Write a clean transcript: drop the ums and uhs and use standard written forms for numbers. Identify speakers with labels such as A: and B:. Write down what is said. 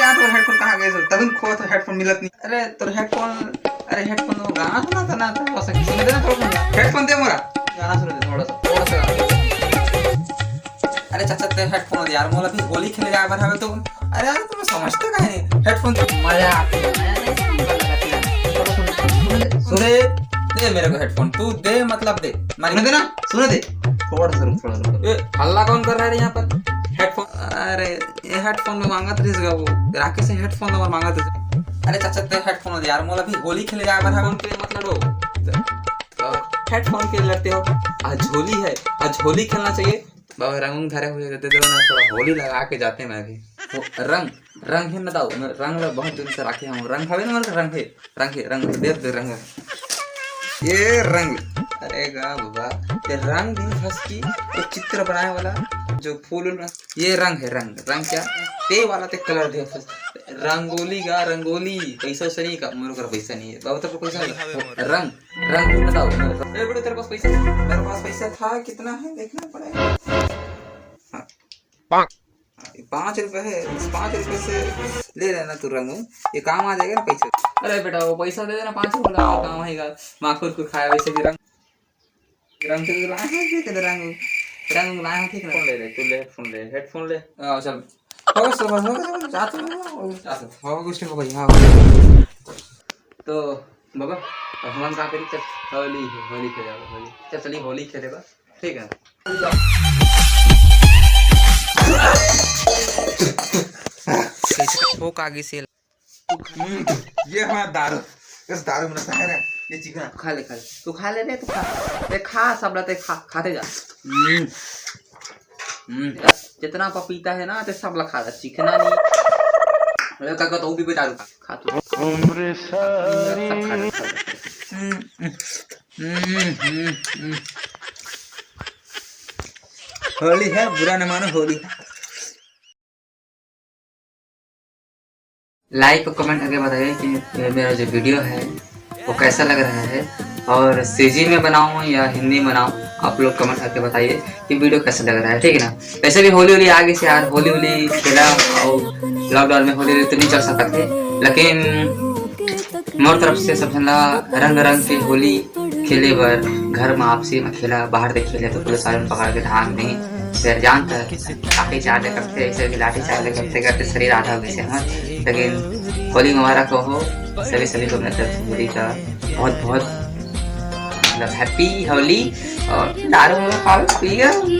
A: यार तो हेडफोन कहाँ गए? तभी खो तो हेडफोन मिलत नहीं। अरे तो हेडफोन, अरे हेडफोन तो गाना सुना था ना, तो बस सुन दे ना थोड़ा सा हेडफोन दे मोरा, गाना सुन दे थोड़ा सा अरे चाचा ते हेडफोन दे यार, मोला भी होली खेले जाए बार हवे तो। अरे यार तुम समझते काहे नहीं? हेडफोन मजा आती है, मैं नहीं समझ थोड़ा सुन दे मेरे को हेडफोन, तू दे मतलब दे, सुन दे ना, सुन दे थोड़ा सा रुक। हल्ला कौन कर रहा है यहाँ पर? हेडफोन, अरे ये हेडफोन में मांगा था वो राकेश से हेडफोन नंबर मांगा था। अरे चाचा ते हेडफोन दे यार, मोला भी होली खेले जाए बार हवे के मतलब हेडफोन के लड़ते हो। आज होली है, आज होली खेलना चाहिए। बाबा रंग धरे हुए रहते दो ना, थोड़ा होली लगा के जाते मैं भी। तो रंग रंग है बताओ, रंग बहुत दिन से राखे हम, रंग हवे ना, रंग है रंग दे रंग ये रंग। अरे गा बाबा ये रंग दिन फंस की वो चित्र बनाने वाला जो फूल ये रंग है, रंग क्या ते वाला ते कलर दे रंगोली का रंगोली पैसा से नहीं का, मेरे को पैसा नहीं है बाबा, तेरे को पैसा रंग रंग बताओ। ए बेटा तेरे पास पैसा, मेरे पास पैसा था, कितना है देखना पड़ेगा। 5 रुपए है, 5 रुपए से ले लेना तू रंग, ये काम आ जाएगा ना पैसा। अरे बेटा वो पैसा दे देना 5 रुपए का काम आएगा, माखुर को खाया वैसे भी रंग रंग से लाया है, ठीक है रंग रंग लाया है, ठीक है ले ले तू, ले हेडफोन ले चल हो जाता हो कुछ हो भाई। हाँ तो बाबा हम कहाँ करी, चल होली खेलेगा, होली चल चलिए होली खेलेगा, ठीक है। ठोक आगे से ये हमारा दारू, इस दारू में है ना ये चिकन खा ले तू खा ले रे, तू खा सब लते खाते जा। जितना पपीता है ना ते सब ला खा, चिकना नहीं अरे काका तो भी दारू खा तू उम्र सारी। होली है, बुरा न मानो, होली है। लाइक और कमेंट करके बताइए कि मेरा जो वीडियो है वो कैसा लग रहा है, और सीजी में बनाऊं या हिंदी में बनाऊं, आप लोग कमेंट करके बताइए कि वीडियो कैसा लग रहा है, ठीक है ना। वैसे भी होली आगे से यार, होली खेला और लॉकडाउन में होली तो नहीं चल सकते थे, लेकिन मोर तरफ से सब रंग की होली खेले बर घर में आपसी में खेला, बाहर देख खेले तो पुलिस वाले पकड़ के ढांग नहीं फिर जानता है लाठी चार्ज करते, ऐसे भी लाठी चार्ज करते करते शरीर आधा वैसे है। लेकिन होली मुबारक हो सभी को मेरे तरफ होली का बहुत बहुत मतलब हैप्पी होली, और दारू में खाओ पिएगा।